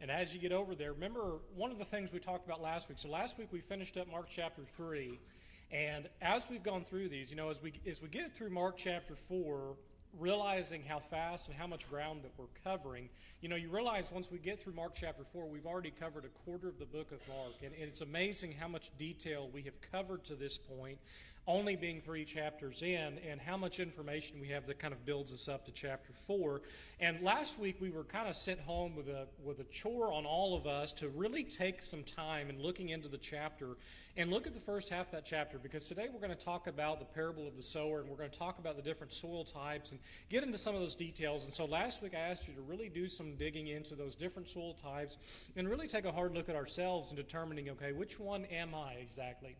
And as you get over there, remember one of the things we talked about last week. So last week we finished up Mark chapter 3. And as we've gone through these, as we get through Mark chapter 4, realizing how fast and how much ground that we're covering, you realize once we get through Mark chapter 4, we've already covered a quarter of the book of Mark. And it's amazing how much detail we have covered to this point, only being 3 chapters in, and how much information we have that kind of builds us up to chapter 4. And last week we were kind of sent home with a chore on all of us to really take some time in looking into the chapter and look at the first half of that chapter, because today we're going to talk about the parable of the sower, and we're going to talk about the different soil types and get into some of those details. And so last week I asked you to really do some digging into those different soil types and really take a hard look at ourselves and determining, okay, which one am I exactly?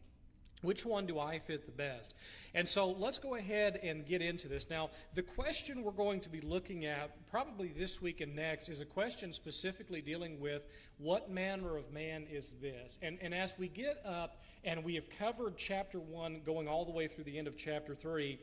Which one do I fit the best? And so let's go ahead and get into this. Now, the question we're going to be looking at probably this week and next is a question specifically dealing with what manner of man is this? And as we get up and we have covered chapter 1 going all the way through the end of chapter 3,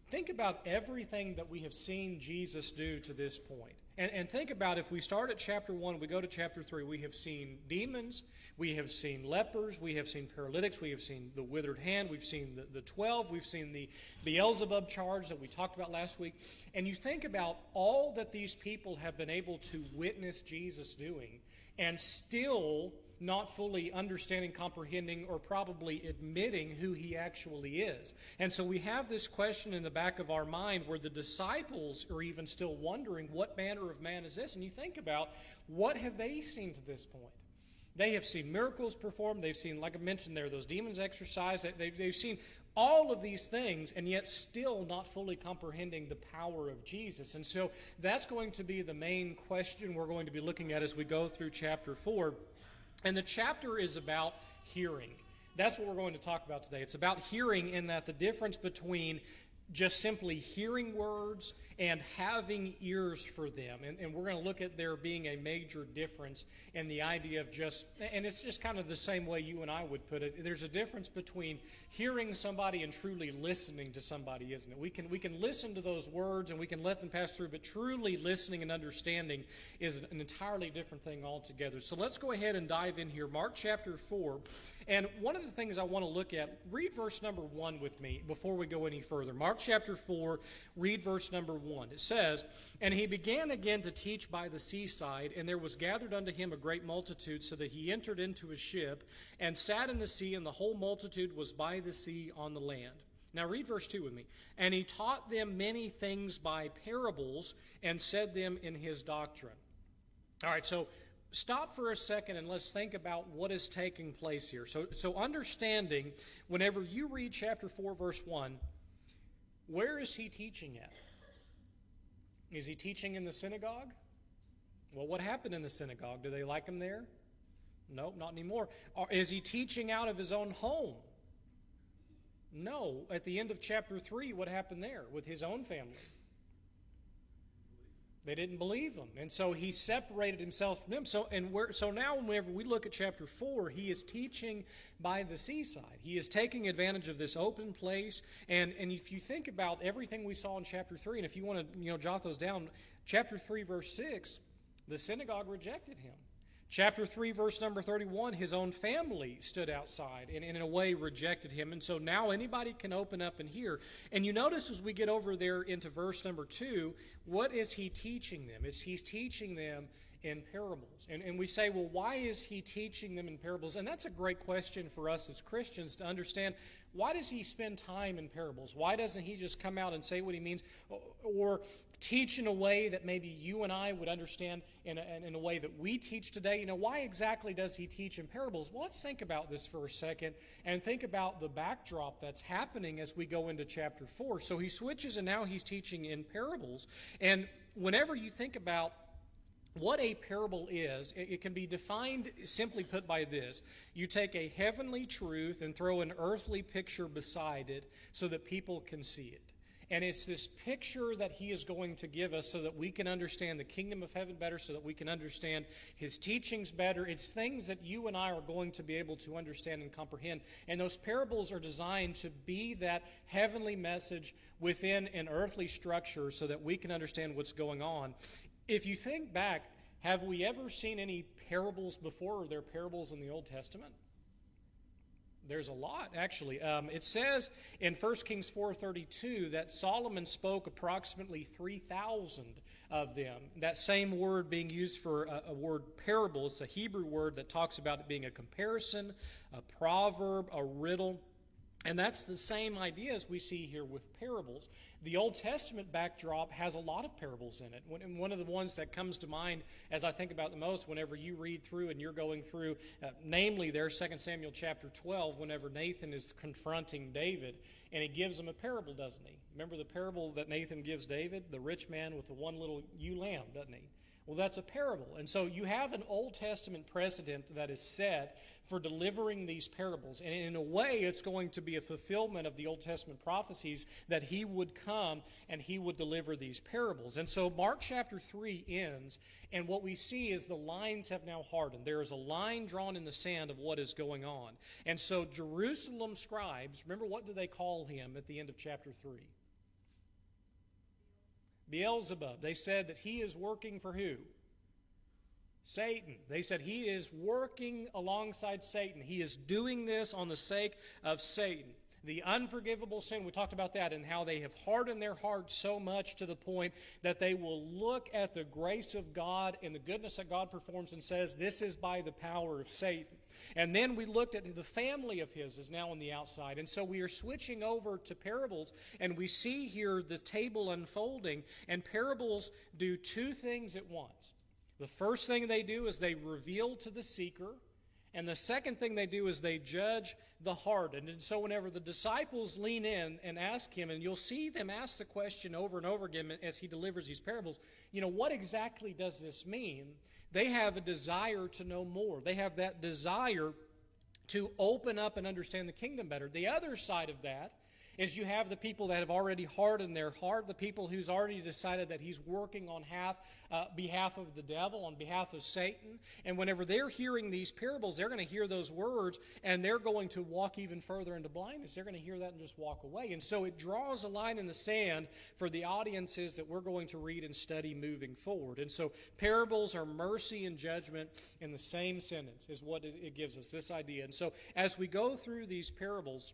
think about everything that we have seen Jesus do to this point. And think about if we start at chapter 1, we go to chapter 3, we have seen demons, we have seen lepers, we have seen paralytics, we have seen the withered hand, we've seen the 12, we've seen the Beelzebub charge that we talked about last week. And you think about all that these people have been able to witness Jesus doing, and still not fully understanding, comprehending, or probably admitting who he actually is. And so we have this question in the back of our mind where the disciples are even still wondering, what manner of man is this? And you think about, what have they seen to this point? They have seen miracles performed. They've seen, like I mentioned there, those demons exorcised. They've seen all of these things, and yet still not fully comprehending the power of Jesus. And so that's going to be the main question we're going to be looking at as we go through chapter 4. And the chapter is about hearing. That's what we're going to talk about today. It's about hearing, in that the difference between just simply hearing words and having ears for them. And we're going to look at there being a major difference in the idea of just, and it's just kind of the same way you and I would put it. There's a difference between hearing somebody and truly listening to somebody, isn't it? We can listen to those words and we can let them pass through, but truly listening and understanding is an entirely different thing altogether. So let's go ahead and dive in here. Mark chapter 4. And one of the things I want to look at, read verse number 1 with me before we go any further. Mark chapter 4, read verse number 1. It says, "And he began again to teach by the seaside, and there was gathered unto him a great multitude, so that he entered into a ship, and sat in the sea, and the whole multitude was by the sea on the land." Now read verse 2 with me. "And he taught them many things by parables, and said them in his doctrine." All right, so stop for a second and let's think about what is taking place here. So understanding, whenever you read chapter 4, verse 1, where is he teaching at? Is he teaching in the synagogue? Well, what happened in the synagogue? Do they like him there? Nope, not anymore. Or is he teaching out of his own home? No. At the end of chapter 3, what happened there with his own family? They didn't believe him. And so he separated himself from them. So now whenever we look at chapter 4, he is teaching by the seaside. He is taking advantage of this open place. And if you think about everything we saw in chapter 3, and if you want to jot those down, chapter 3, verse 6, the synagogue rejected him. Chapter 3, verse number 31, his own family stood outside and in a way rejected him. And so now anybody can open up and hear. And you notice as we get over there into verse number 2, what is he teaching them? He's teaching them in parables. And we say, well, why is he teaching them in parables? And that's a great question for us as Christians to understand. Why does he spend time in parables? Why doesn't he just come out and say what he means, or teach in a way that maybe you and I would understand in a way that we teach today? Why exactly does he teach in parables? Well, let's think about this for a second and think about the backdrop that's happening as we go into chapter 4. So he switches and now he's teaching in parables. And whenever you think about what a parable is, it can be defined simply put by this. You take a heavenly truth and throw an earthly picture beside it so that people can see it. And it's this picture that he is going to give us so that we can understand the kingdom of heaven better, so that we can understand his teachings better. It's things that you and I are going to be able to understand and comprehend. And those parables are designed to be that heavenly message within an earthly structure so that we can understand what's going on. If you think back, have we ever seen any parables before? Are there parables in the Old Testament? There's a lot, actually. It says in 1 Kings 4:32 that Solomon spoke approximately 3,000 of them. That same word being used for a word parable. It's a Hebrew word that talks about it being a comparison, a proverb, a riddle. And that's the same idea as we see here with parables. The Old Testament backdrop has a lot of parables in it. And one of the ones that comes to mind as I think about the most whenever you read through and you're going through, namely there, 2 Samuel chapter 12, whenever Nathan is confronting David, and he gives him a parable, doesn't he? Remember the parable that Nathan gives David? The rich man with the one little ewe lamb, doesn't he? Well, that's a parable. And so you have an Old Testament precedent that is set for delivering these parables. And in a way, it's going to be a fulfillment of the Old Testament prophecies that he would come and he would deliver these parables. And so Mark chapter 3 ends, and what we see is the lines have now hardened. There is a line drawn in the sand of what is going on. And so Jerusalem scribes, remember what do they call him at the end of chapter 3? Beelzebub. They said that he is working for who? Satan. They said he is working alongside Satan. He is doing this on the sake of Satan. The unforgivable sin, we talked about that and how they have hardened their hearts so much to the point that they will look at the grace of God and the goodness that God performs and says, this is by the power of Satan. And then we looked at the family of his is now on the outside. And so we are switching over to parables, and we see here the table unfolding, and parables do two things at once. The first thing they do is they reveal to the seeker, and the second thing they do is they judge the heart. And so whenever the disciples lean in and ask him, and you'll see them ask the question over and over again as he delivers these parables, what exactly does this mean? They have a desire to know more. They have that desire to open up and understand the kingdom better. The other side of that is you have the people that have already hardened their heart, the people who's already decided that he's working on behalf of the devil, on behalf of Satan. And whenever they're hearing these parables, they're going to hear those words, and they're going to walk even further into blindness. They're going to hear that and just walk away. And so it draws a line in the sand for the audiences that we're going to read and study moving forward. And so parables are mercy and judgment in the same sentence is what it gives us, this idea. And so as we go through these parables,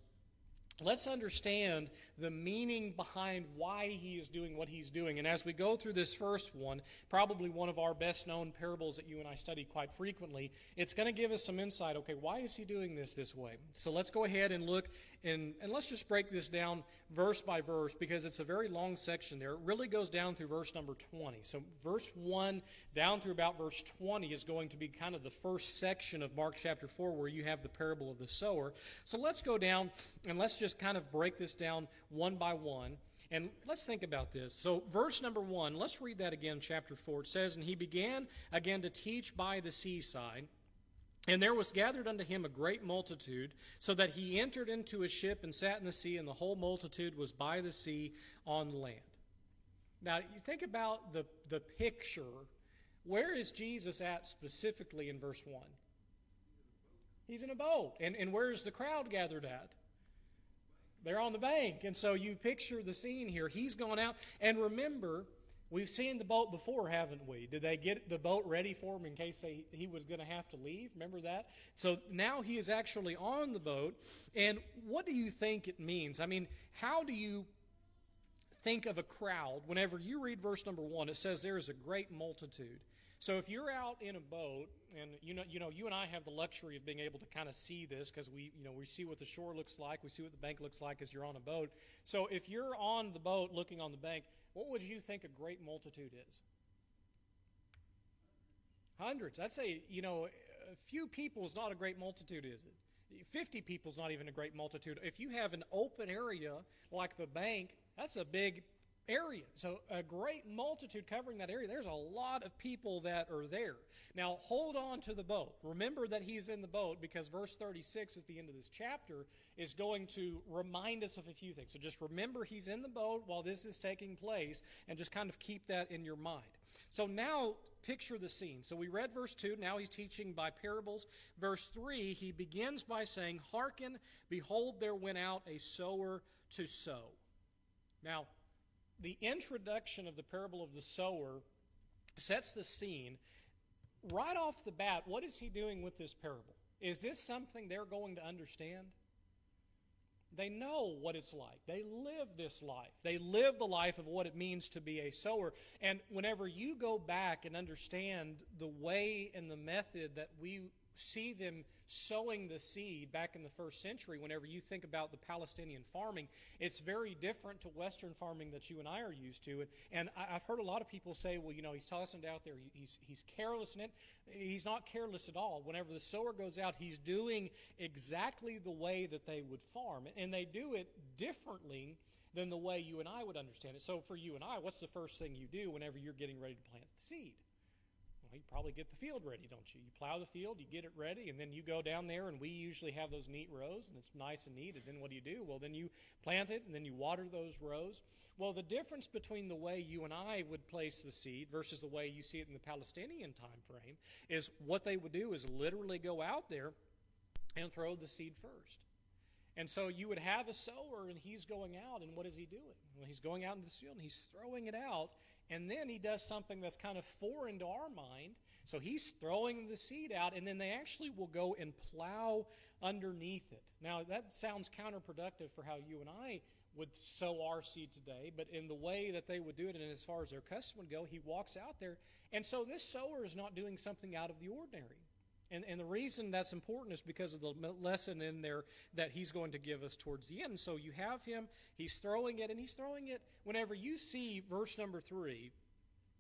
let's understand the meaning behind why he is doing what he's doing. And as we go through this first one, probably one of our best-known parables that you and I study quite frequently, it's going to give us some insight. Okay, why is he doing this way? So let's go ahead and look, and let's just break this down verse by verse, because it's a very long section there. It really goes down through verse number 20. So verse 1 down through about verse 20 is going to be kind of the first section of Mark chapter 4 where you have the parable of the sower. So let's go down and let's just kind of break this down one by one. And let's think about this. So verse number 1, let's read that again, chapter 4. It says, "And he began again to teach by the seaside, and there was gathered unto him a great multitude, so that he entered into a ship and sat in the sea, and the whole multitude was by the sea on land." Now, you think about the picture. Where is Jesus at specifically in verse 1? He's in a boat. And where is the crowd gathered at? They're on the bank. And so you picture the scene here. He's gone out. And remember, we've seen the boat before, haven't we? Did they get the boat ready for him in case he was going to have to leave? Remember that? So now he is actually on the boat. And what do you think it means? I mean, how do you think of a crowd? Whenever you read verse number 1, it says there is a great multitude. So if you're out in a boat, and you and I have the luxury of being able to kind of see this because we see what the shore looks like, we see what the bank looks like as you're on a boat. So if you're on the boat looking on the bank, what would you think a great multitude is? Hundreds. I'd say, a few people is not a great multitude, is it? 50 people is not even a great multitude. If you have an open area like the bank, that's a big area. So a great multitude covering that area. There's a lot of people that are there. Now hold on to the boat. Remember that he's in the boat, because verse 36 is the end of this chapter, is going to remind us of a few things. So just remember he's in the boat while this is taking place, and just kind of keep that in your mind. So now picture the scene. So we read verse 2. Now he's teaching by parables. Verse 3, he begins by saying, "Hearken, behold, there went out a sower to sow." Now, the introduction of the parable of the sower sets the scene. right off the bat, what is he doing with this parable? Is this something they're going to understand? They know what it's like. They live this life. They live the life of what it means to be a sower. And whenever you go back and understand the way and the method that we see them sowing the seed back in the first century, whenever you think about the Palestinian farming, it's very different to Western farming that you and I are used to. And I've heard a lot of people say, well, he's tossing it out there. He's careless in it. He's not careless at all. Whenever the sower goes out, he's doing exactly the way that they would farm. And they do it differently than the way you and I would understand it. So for you and I, what's the first thing you do whenever you're getting ready to plant the seed? You probably get the field ready, don't you? You plow the field, you get it ready, and then you go down there, and we usually have those neat rows, and it's nice and neat. And then what do? Well, then you plant it, and then you water those rows. Well, the difference between the way you and I would place the seed versus the way you see it in the Palestinian time frame is what they would do is literally go out there and throw the seed first. And so you would have a sower, and he's going out, and what is he doing? Well, he's going out into the field, and he's throwing it out, and then he does something that's kind of foreign to our mind. So he's throwing the seed out, and then they actually will go and plow underneath it. Now, that sounds counterproductive for how you and I would sow our seed today, but in the way that they would do it, and as far as their custom would go, he walks out there. And so this sower is not doing something out of the ordinary. And the reason that's important is because of the lesson in there that he's going to give us towards the end. So you have him, he's throwing it, and he's throwing it. Whenever you see verse number 3,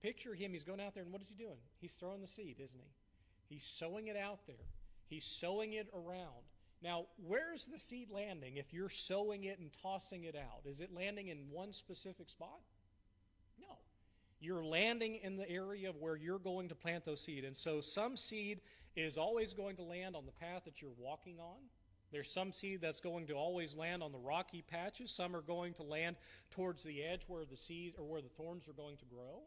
picture him, he's going out there, and what is he doing? He's throwing the seed, isn't he? He's sowing it out there. He's sowing it around. Now, where's the seed landing if you're sowing it and tossing it out? Is it landing in one specific spot? No. You're landing in the area of where you're going to plant those seed. And so some seed is always going to land on the path that you're walking on. There's some seed that's going to always land on the rocky patches. Some are going to land towards the edge where the seeds or where the thorns are going to grow.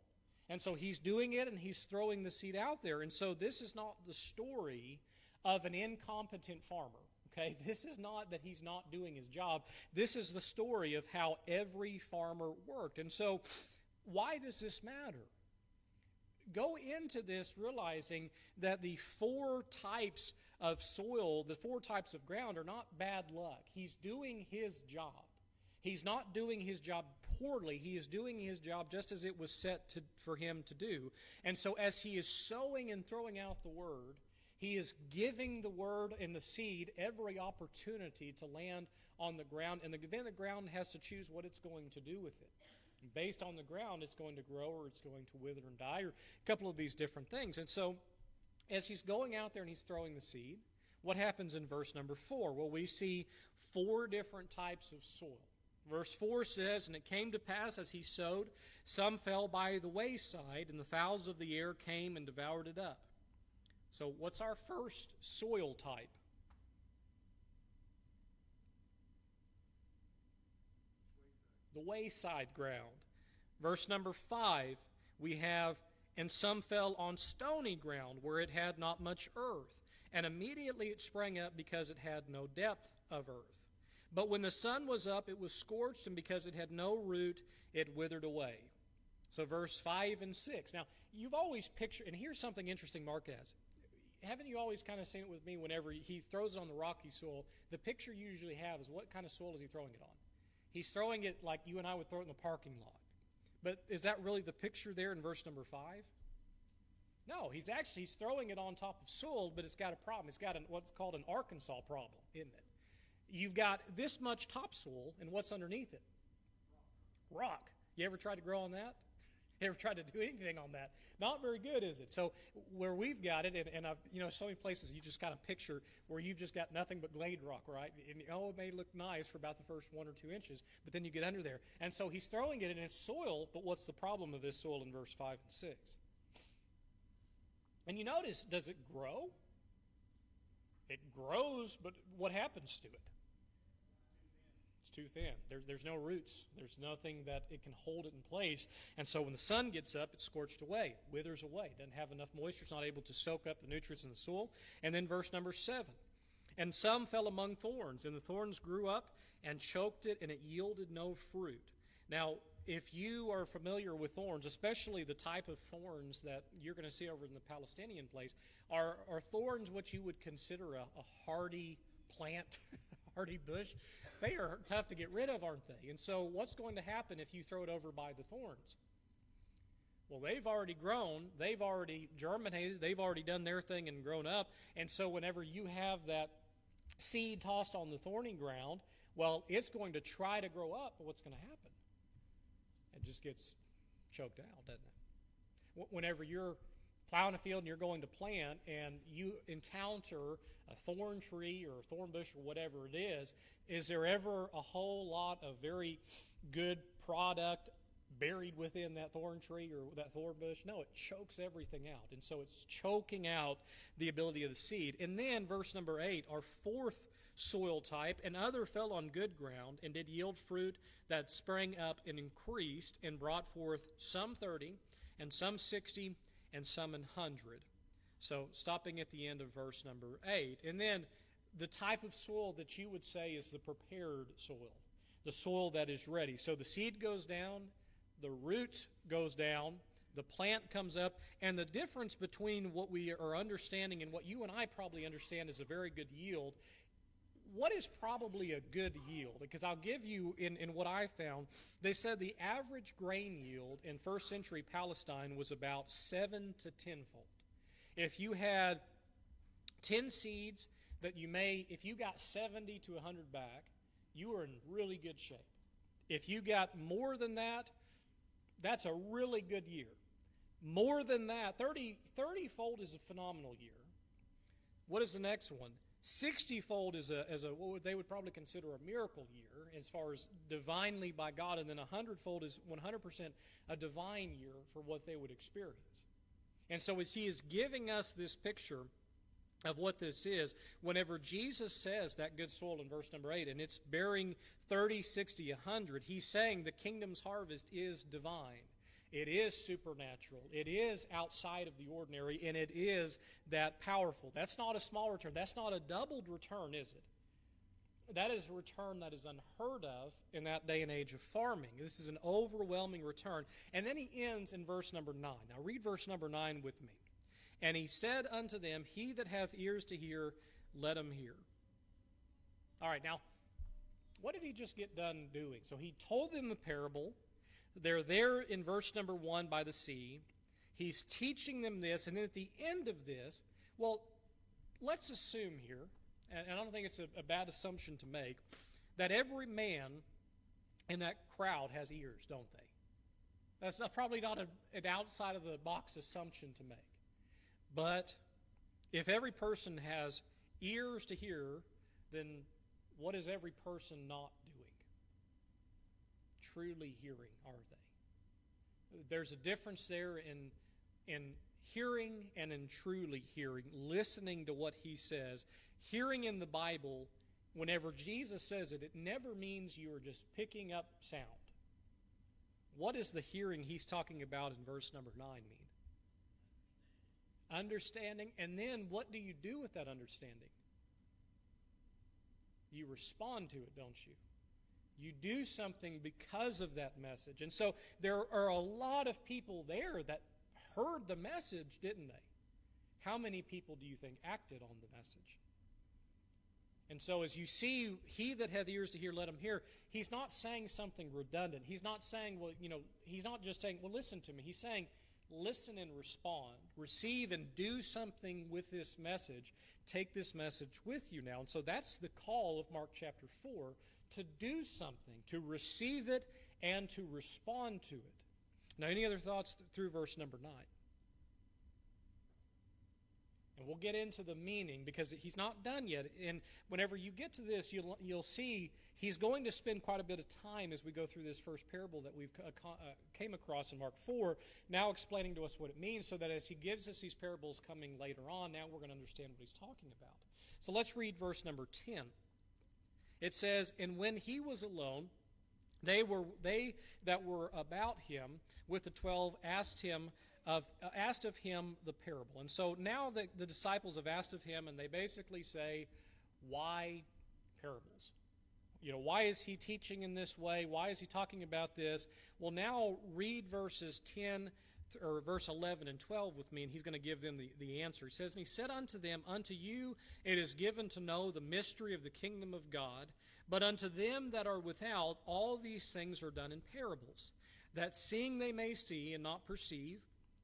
And so he's doing it and he's throwing the seed out there. And so this is not the story of an incompetent farmer. Okay, this is not that he's not doing his job. This is the story of how every farmer worked. And so why does this matter? Go into this realizing that the 4 types of soil, the 4 types of ground are not bad luck. He's doing his job. He's not doing his job poorly. He is doing his job just as it was set for him to do. And so as he is sowing and throwing out the word, he is giving the word and the seed every opportunity to land on the ground. And then the ground has to choose what it's going to do with it. Based on the ground, it's going to grow or it's going to wither and die, or a couple of these different things. And so as he's going out there and he's throwing the seed, what happens in verse number 4? Well, we see 4 different types of soil. Verse 4 says, "And it came to pass as he sowed, some fell by the wayside, and the fowls of the air came and devoured it up." So what's our first soil type? The wayside ground. Verse number 5, we have, "And some fell on stony ground where it had not much earth, and immediately it sprang up because it had no depth of earth. But when the sun was up, it was scorched, and because it had no root, it withered away." So verse 5 and 6. Now, you've always pictured, and here's something interesting Mark has. Haven't you always kind of seen it with me whenever he throws it on the rocky soil? The picture you usually have is what kind of soil is he throwing it on? He's throwing it like you and I would throw it in the parking lot. But is that really the picture there in verse number 5? No, he's throwing it on top of soil, but it's got a problem. It's got what's called an Arkansas problem, isn't it? You've got this much topsoil, and what's underneath it? Rock. You ever tried to grow on that? You ever tried to do anything on that? Not very good, is it? So where we've got it, and I've, so many places you just kind of picture where you've just got nothing but glade rock, right? And it may look nice for about the first 1 or 2 inches, but then you get under there. And so he's throwing it in its soil, but what's the problem of this soil in verse 5 and 6? And you notice, does it grow? It grows, but what happens to it? It's too thin. There's no roots. There's nothing that it can hold it in place. And so when the sun gets up, it's scorched away, withers away. Doesn't have enough moisture. It's not able to soak up the nutrients in the soil. And then verse number 7. "And some fell among thorns, and the thorns grew up and choked it, and it yielded no fruit." Now, if you are familiar with thorns, especially the type of thorns that you're going to see over in the Palestinian place, are thorns what you would consider a hardy plant, hardy bush? They are tough to get rid of, aren't they? And so what's going to happen if you throw it over by the thorns? Well, they've already grown, they've already germinated, they've already done their thing and grown up, and so whenever you have that seed tossed on the thorny ground, well, it's going to try to grow up, but what's going to happen? It just gets choked out, doesn't it? Whenever you're plowing a field and you're going to plant and you encounter a thorn tree or a thorn bush or whatever it is there ever a whole lot of very good product buried within that thorn tree or that thorn bush? No, it chokes everything out. And so it's choking out the ability of the seed. And then verse number 8, our fourth soil type, and other fell on good ground and did yield fruit that sprang up and increased and brought forth some 30 and some 60 and some 100. So stopping at the end of verse number 8. And then the type of soil that you would say is the prepared soil, the soil that is ready. So the seed goes down, the root goes down, the plant comes up, and the difference between what we are understanding and what you and I probably understand is a very good yield, what is probably a good yield? Because I'll give you, in what I found, they said the average grain yield in first century Palestine was about 7 to 10-fold. If you had 10 seeds that if you got 70 to 100 back, you were in really good shape. If you got more than that, that's a really good year. More than that, 30-fold is a phenomenal year. What is the next one? 60-fold is what they would probably consider a miracle year as far as divinely by God, and then 100-fold is 100% a divine year for what they would experience. And so as he is giving us this picture of what this is, whenever Jesus says that good soil in verse number 8, and it's bearing 30, 60, 100, he's saying the kingdom's harvest is divine. It is supernatural. It is outside of the ordinary, and it is that powerful. That's not a small return. That's not a doubled return, is it? That is a return that is unheard of in that day and age of farming. This is an overwhelming return. And then he ends in verse number 9. Now read verse number 9 with me. And he said unto them, He that hath ears to hear, let him hear. All right, now, what did he just get done doing? So he told them the parable. They're there in verse number 1 by the sea. He's teaching them this, and then at the end of this, well, let's assume here, and I don't think it's a bad assumption to make, that every man in that crowd has ears, don't they? That's probably not an outside of the box assumption to make. But if every person has ears to hear, then what is every person not doing? Truly hearing, are they? There's a difference there in hearing and in truly hearing, listening to what he says. Hearing in the Bible, whenever Jesus says it, it never means you are just picking up sound. What is the hearing he's talking about in verse number 9 mean? Understanding. And then what do you do with that understanding? You respond to it, don't you? You do something because of that message. And so there are a lot of people there that heard the message, didn't they? How many people do you think acted on the message? And so as you see, he that hath ears to hear, let him hear. He's not saying something redundant. He's not saying, he's not just saying, well, listen to me. He's saying, listen and respond. Receive and do something with this message. Take this message with you now. And so that's the call of Mark chapter 4, to do something, to receive it and to respond to it. Now, any other thoughts through verse number 9? And we'll get into the meaning because he's not done yet. And whenever you get to this, you'll see he's going to spend quite a bit of time as we go through this first parable that we've came across in Mark 4, now explaining to us what it means, so that as he gives us these parables coming later on, now we're going to understand what he's talking about. So let's read verse number 10. It says, And when he was alone, they that were about him with the 12 asked of him the parable. And so now the disciples have asked of him, and they basically say, why parables? why is he teaching in this way? Why is he talking about this? Well, now read verses 10 or verse 11 and 12 with me, and he's going to give them the answer. He says, "And he said unto them, Unto you it is given to know the mystery of the kingdom of God, but unto them that are without, all these things are done in parables, that seeing they may see and not perceive,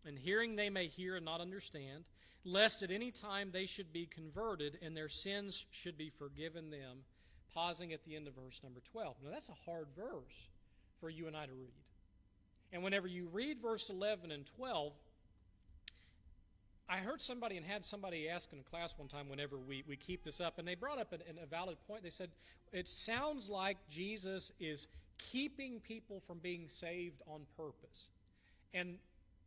and hearing they may hear and not understand, lest at any time they should be converted, and their sins should be forgiven them." Pausing at the end of verse number 12. Now that's a hard verse for you and I to read. And whenever you read verse 11 and 12, I heard somebody and had somebody ask in a class one time whenever we keep this up, and they brought up a valid point. They said, it sounds like Jesus is keeping people from being saved on purpose. And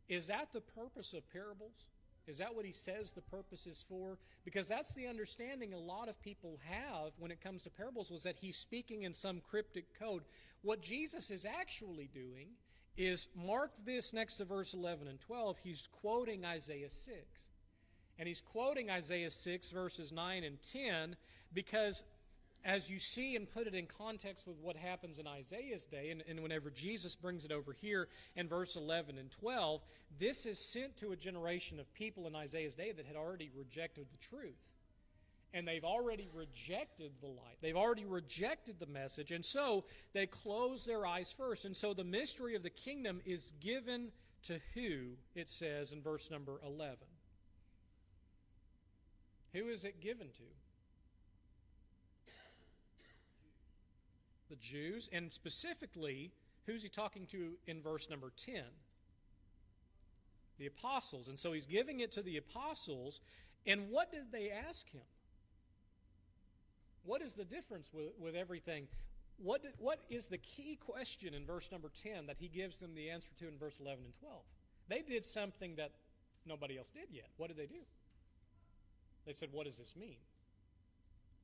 is that the purpose of parables? Is that what he says the purpose is for? Because that's the understanding a lot of people have when it comes to parables, was that he's speaking in some cryptic code. What Jesus is actually doing is, mark this next to verse 11 and 12, he's quoting Isaiah 6. And he's quoting Isaiah 6 verses 9 and 10 because as you see and put it in context with what happens in Isaiah's day, and whenever Jesus brings it over here in verse 11 and 12, this is sent to a generation of people in Isaiah's day that had already rejected the truth. And they've already rejected the light. They've already rejected the message. And so they close their eyes first. And so the mystery of the kingdom is given to who, it says in verse number 11. Who is it given to? The Jews. And specifically, who's he talking to in verse number 10? The apostles. And so he's giving it to the apostles. And what did they ask him? What is the difference with everything? What is the key question in verse number 10 that he gives them the answer to in verse 11 and 12? They did something that nobody else did yet. What did they do? They said, what does this mean?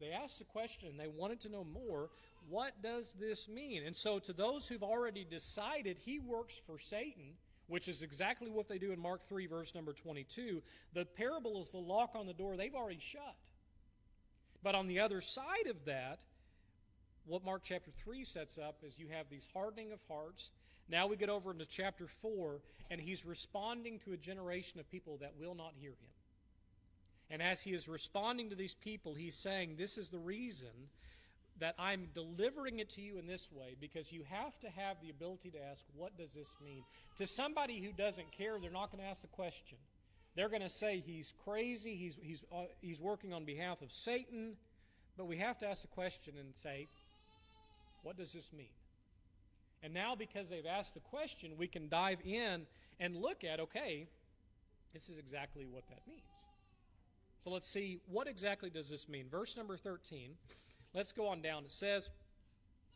They asked the question, and they wanted to know more. What does this mean? And so to those who've already decided he works for Satan, which is exactly what they do in Mark 3, verse number 22, the parable is the lock on the door they've already shut. But on the other side of that, what Mark chapter 3 sets up is you have these hardening of hearts. Now we get over into chapter 4, and he's responding to a generation of people that will not hear him. And as he is responding to these people, he's saying, this is the reason that I'm delivering it to you in this way, because you have to have the ability to ask, what does this mean? To somebody who doesn't care, they're not going to ask the question. They're going to say he's crazy, he's working on behalf of Satan, but we have to ask the question and say, what does this mean? And now because they've asked the question, we can dive in and look at, okay, this is exactly what that means. So let's see, what exactly does this mean? Verse number 13, let's go on down. It says,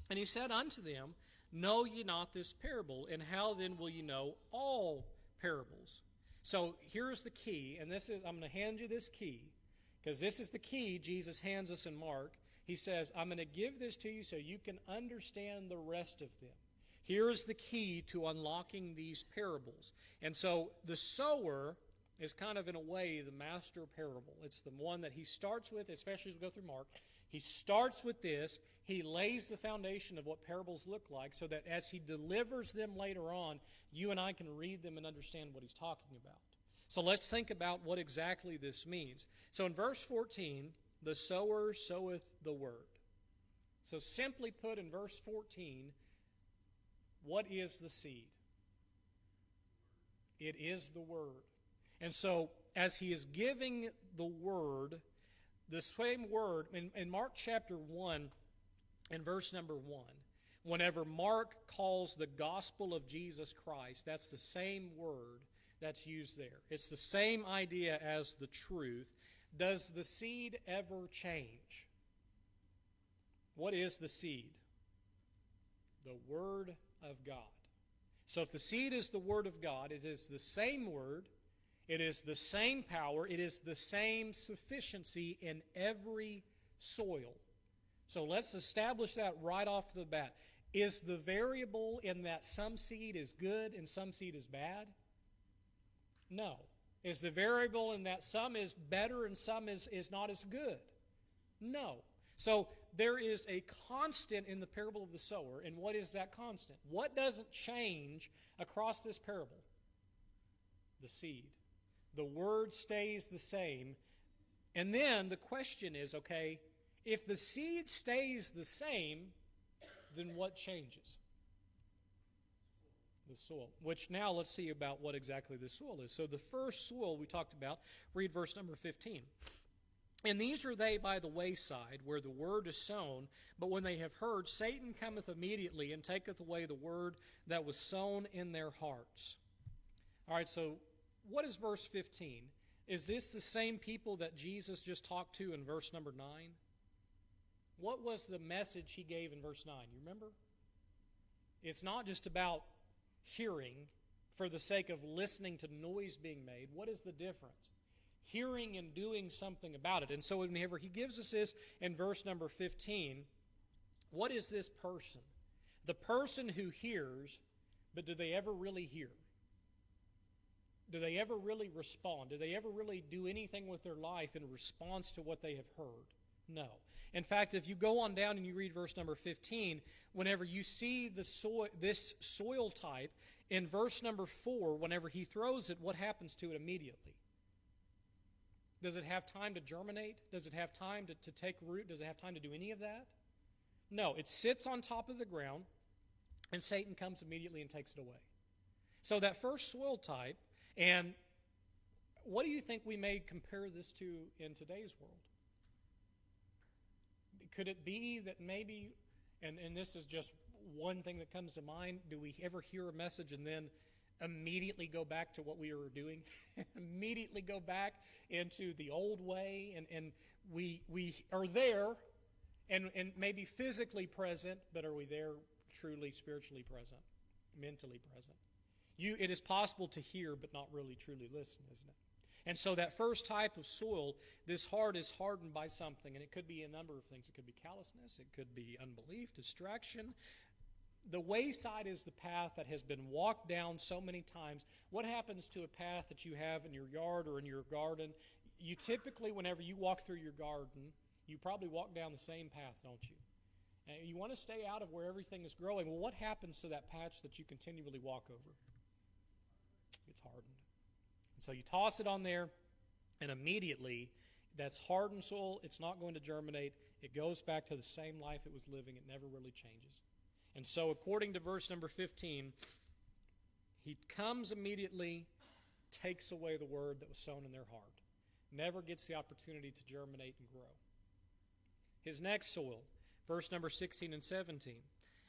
"And he said unto them, Know ye not this parable? And how then will ye know all parables?" So here's the key, and I'm going to hand you this key, because this is the key Jesus hands us in Mark. He says, I'm going to give this to you so you can understand the rest of them. Here's the key to unlocking these parables. And so the sower is kind of, in a way, the master parable. It's the one that he starts with, especially as we go through Mark. He starts with this. He lays the foundation of what parables look like so that as he delivers them later on, you and I can read them and understand what he's talking about. So let's think about what exactly this means. So in verse 14, the sower soweth the word. So simply put, in verse 14, what is the seed? It is the word. And so as he is giving the word, the same word, in Mark chapter 1 and verse number 1, whenever Mark calls the gospel of Jesus Christ, that's the same word that's used there. It's the same idea as the truth. Does the seed ever change? What is the seed? The Word of God. So if the seed is the Word of God, it is the same Word, it is the same power, it is the same sufficiency in every soil. So let's establish that right off the bat. Is the variable in that some seed is good and some seed is bad? No. Is the variable in that some is better and some is not as good? No. So there is a constant in the parable of the sower, and what is that constant? What doesn't change across this parable? The seed. The word stays the same. And then the question is, okay, if the seed stays the same, then what changes? The soil. Which now let's see about what exactly the soil is. So the first soil we talked about, read verse number 15. And these are they by the wayside, where the word is sown, but when they have heard, Satan cometh immediately and taketh away the word that was sown in their hearts. All right, so what is verse 15? Is this the same people that Jesus just talked to in verse number 9? What was the message he gave in verse 9? You remember? It's not just about hearing for the sake of listening to noise being made. What is the difference? Hearing and doing something about it. And so whenever he gives us this in verse number 15, what is this person? The person who hears, but do they ever really hear? Do they ever really respond? Do they ever really do anything with their life in response to what they have heard? No. In fact, if you go on down and you read verse number 15, whenever you see this soil type, in verse number 4, whenever he throws it, what happens to it immediately? Does it have time to germinate? Does it have time to take root? Does it have time to do any of that? No, it sits on top of the ground, and Satan comes immediately and takes it away. So that first soil type, and what do you think we may compare this to in today's world? Could it be that maybe, and this is just one thing that comes to mind, do we ever hear a message and then immediately go back to what we were doing? Immediately go back into the old way, and we are there and maybe physically present, but are we there truly spiritually present, mentally present? It is possible to hear but not really truly listen, isn't it? And so that first type of soil, this heart is hardened by something, and it could be a number of things. It could be callousness, it could be unbelief, distraction. The wayside is the path that has been walked down so many times. What happens to a path that you have in your yard or in your garden? You typically, whenever you walk through your garden, you probably walk down the same path, don't you? And you want to stay out of where everything is growing. Well, what happens to that patch that you continually walk over? It's hardened. And so you toss it on there, and immediately that's hardened soil. It's not going to germinate. It goes back to the same life it was living. It never really changes. And so according to verse number 15, he comes immediately, takes away the word that was sown in their heart. Never gets the opportunity to germinate and grow. His next soil, verse number 16 and 17.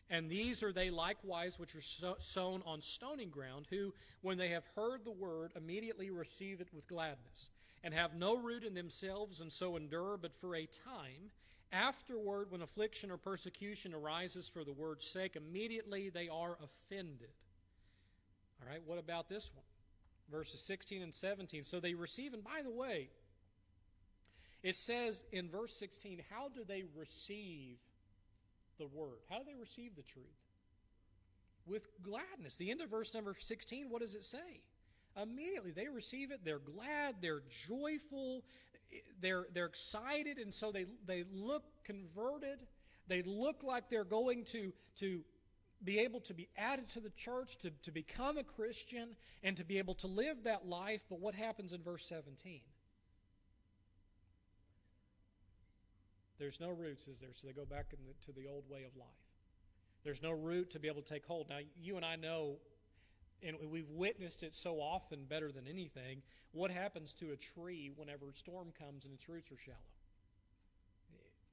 And these are they likewise which are sown on stony ground, who, when they have heard the word, immediately receive it with gladness, and have no root in themselves, and so endure but for a time. Afterward, when affliction or persecution arises for the word's sake, immediately they are offended. All right, what about this one? Verses 16 and 17. So they receive, and by the way, it says in verse 16, how do they receive the word? How do they receive the truth? With gladness. The end of verse number 16, what does it say? Immediately they receive it, they're glad, they're joyful, they're excited, and so they look converted. They look like they're going to be able to be added to the church, to become a Christian, and to be able to live that life. But what happens in verse 17? There's no roots, is there? So they go back to the old way of life. There's no root to be able to take hold. Now, you and I know, and we've witnessed it so often better than anything, what happens to a tree whenever a storm comes and its roots are shallow?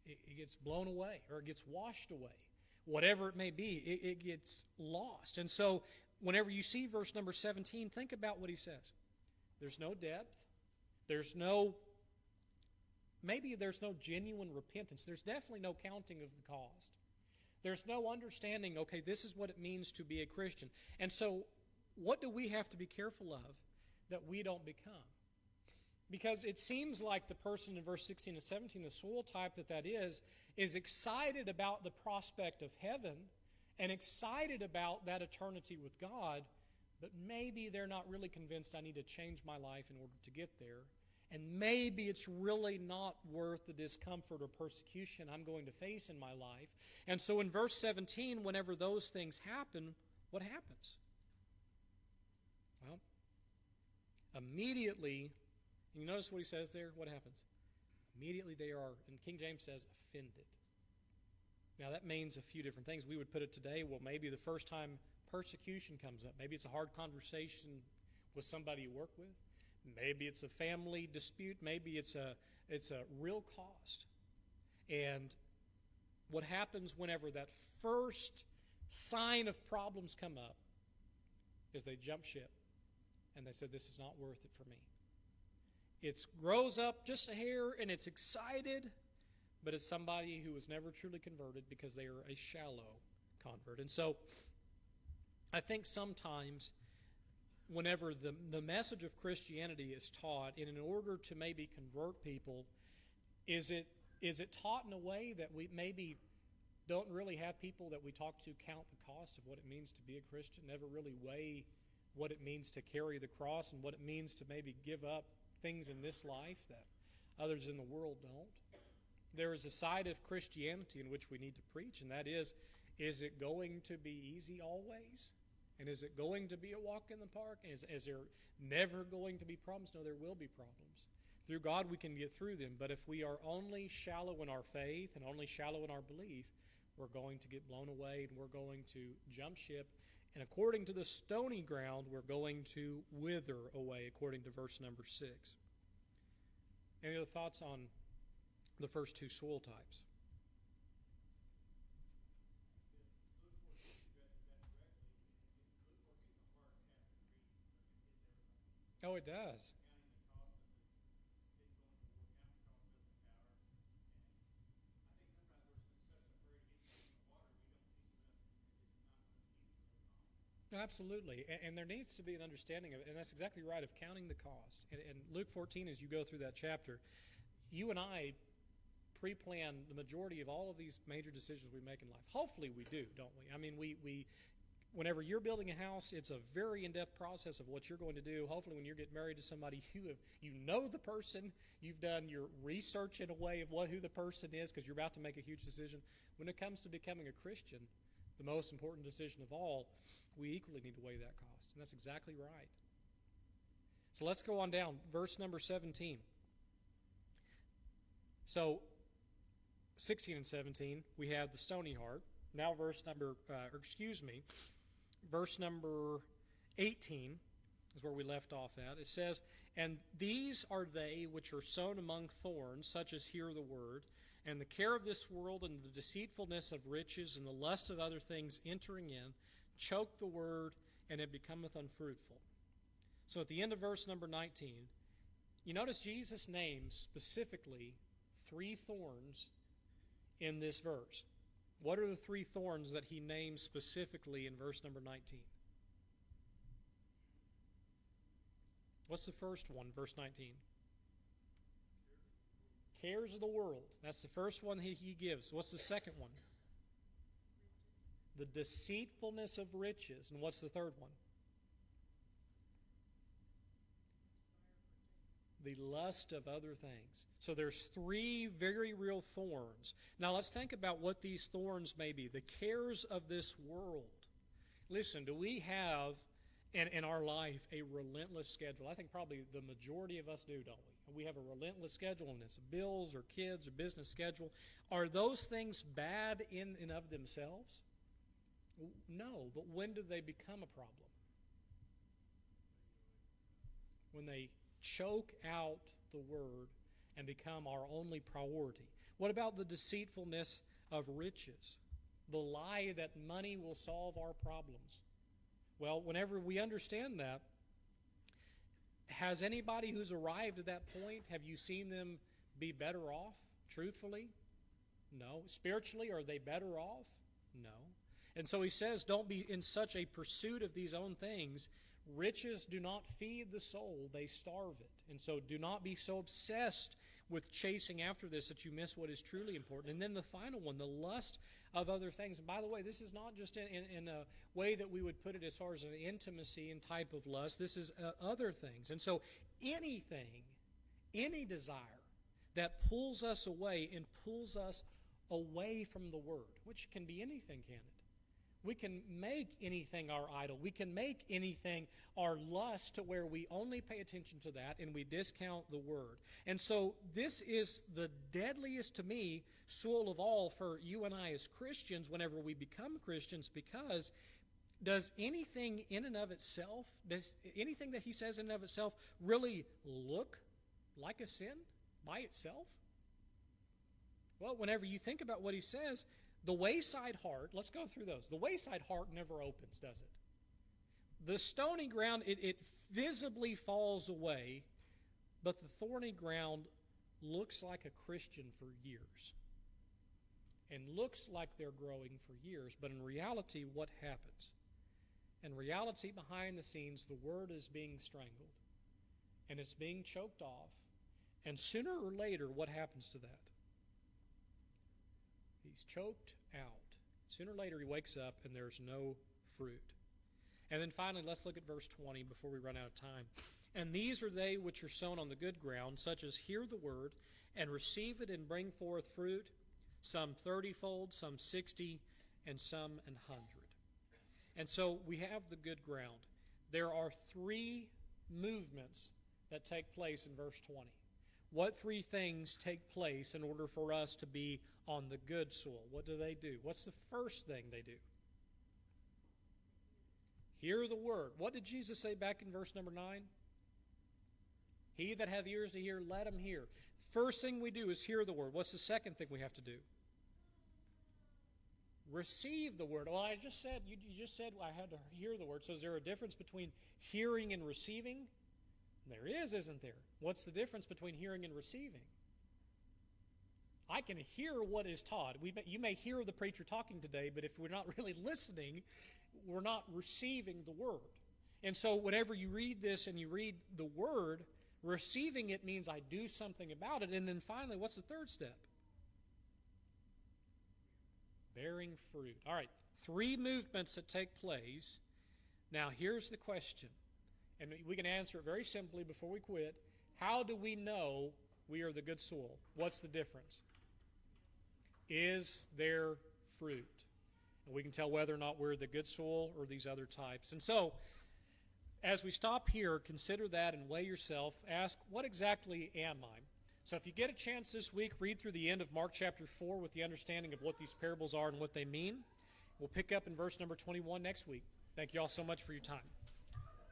It gets blown away, or it gets washed away. Whatever it may be, it gets lost. And so whenever you see verse number 17, think about what he says. There's no depth. Maybe there's no genuine repentance. There's definitely no counting of the cost. There's no understanding, okay, this is what it means to be a Christian. And so what do we have to be careful of that we don't become? Because it seems like the person in verse 16 and 17, the soil type that is excited about the prospect of heaven and excited about that eternity with God, but maybe they're not really convinced I need to change my life in order to get there. And maybe it's really not worth the discomfort or persecution I'm going to face in my life. And so in verse 17, whenever those things happen, what happens? Well, immediately, you notice what he says there? What happens? Immediately they are, and King James says, offended. Now that means a few different things. We would put it today, well, maybe the first time persecution comes up. Maybe it's a hard conversation with somebody you work with. Maybe it's a family dispute. Maybe it's a real cost. And what happens whenever that first sign of problems come up is they jump ship and they said, this is not worth it for me. It grows up just a hair and it's excited, but it's somebody who was never truly converted because they are a shallow convert. And so I think sometimes whenever the message of Christianity is taught, and in order to maybe convert people, is it taught in a way that we maybe don't really have people that we talk to count the cost of what it means to be a Christian, never really weigh what it means to carry the cross and what it means to maybe give up things in this life that others in the world don't. There is a side of Christianity in which we need to preach, and that is it going to be easy always? And is it going to be a walk in the park? Is there never going to be problems? No, there will be problems. Through God we can get through them, but if we are only shallow in our faith and only shallow in our belief, we're going to get blown away and we're going to jump ship. And according to the stony ground, we're going to wither away, according to verse number 6. Any other thoughts on the first two soil types? Oh, it does. Absolutely. And there needs to be an understanding of it, and that's exactly right, of counting the cost. And Luke 14, as you go through that chapter, you and I pre-plan the majority of all of these major decisions we make in life. Hopefully we do, don't we? I mean, we whenever you're building a house, it's a very in-depth process of what you're going to do. Hopefully when you get married to somebody, you know the person, you've done your research in a way of who the person is because you're about to make a huge decision. When it comes to becoming a Christian, the most important decision of all, we equally need to weigh that cost. And that's exactly right. So let's go on down. Verse number 17. So 16 and 17, we have the stony heart. Now verse number 18 is where we left off at. It says, and these are they which are sown among thorns, such as hear the word, and the care of this world and the deceitfulness of riches and the lust of other things entering in, choke the word, and it becometh unfruitful. So at the end of verse number 19, you notice Jesus names specifically 3 thorns in this verse. What are the 3 thorns that he names specifically in verse number 19? What's the first one, verse 19? Cares of the world. That's the first one he gives. What's the second one? The deceitfulness of riches. And what's the third one? The lust of other things. So there's 3 very real thorns. Now let's think about what these thorns may be. The cares of this world. Listen, do we have in our life a relentless schedule? I think probably the majority of us do, don't we? We have a relentless schedule, and it's bills or kids or business schedule. Are those things bad in and of themselves? No, but when do they become a problem? When they choke out the word and become our only priority. What about the deceitfulness of riches? The lie that money will solve our problems. Well, whenever we understand that, has anybody who's arrived at that point, have you seen them be better off, truthfully? No. Spiritually, are they better off? No. And so he says, don't be in such a pursuit of these own things. Riches do not feed the soul, they starve it. And so do not be so obsessed with chasing after this that you miss what is truly important. And then the final one, the lust of other things. And by the way, this is not just in a way that we would put it as far as an intimacy and type of lust. This is other things. And so anything any desire that pulls us away and pulls us away from the Word, which can be anything, can it? We can make anything our idol. We can make anything our lust to where we only pay attention to that and we discount the Word. And so this is the deadliest, to me, soil of all for you and I as Christians whenever we become Christians, because does anything in and of itself, does anything that he says in and of itself really look like a sin by itself? Well, whenever you think about what he says, the wayside heart, let's go through those. The wayside heart never opens, does it? The stony ground, it visibly falls away, but the thorny ground looks like a Christian for years and looks like they're growing for years. But in reality, what happens? In reality, behind the scenes, the Word is being strangled and it's being choked off. And sooner or later, what happens to that? He's choked out. Sooner or later, he wakes up and there's no fruit. And then finally, let's look at verse 20 before we run out of time. And these are they which are sown on the good ground, such as hear the word and receive it and bring forth fruit, some 30-fold, some 60, and some an 100. And so we have the good ground. There are three movements that take place in verse 20. What three things take place in order for us to be on the good soil? What do they do? What's the first thing they do? Hear the word. What did Jesus say back in verse number 9? He that hath ears to hear, let him hear. First thing we do is hear the word. What's the second thing we have to do? Receive the word. Well, I just said, you just said I had to hear the word. So is there a difference between hearing and receiving? There is, isn't there? What's the difference between hearing and receiving? I can hear what is taught. You may hear the preacher talking today, but if we're not really listening, we're not receiving the word. And so whenever you read this and you read the word, receiving it means I do something about it. And then finally, what's the third step? Bearing fruit. All right, three movements that take place. Now, here's the question, and we can answer it very simply before we quit. How do we know we are the good soil? What's the difference? Is there fruit? And we can tell whether or not we're the good soil or these other types. And so, as we stop here, consider that and weigh yourself. Ask, what exactly am I? So if you get a chance this week, read through the end of Mark chapter 4 with the understanding of what these parables are and what they mean. We'll pick up in verse number 21 next week. Thank you all so much for your time.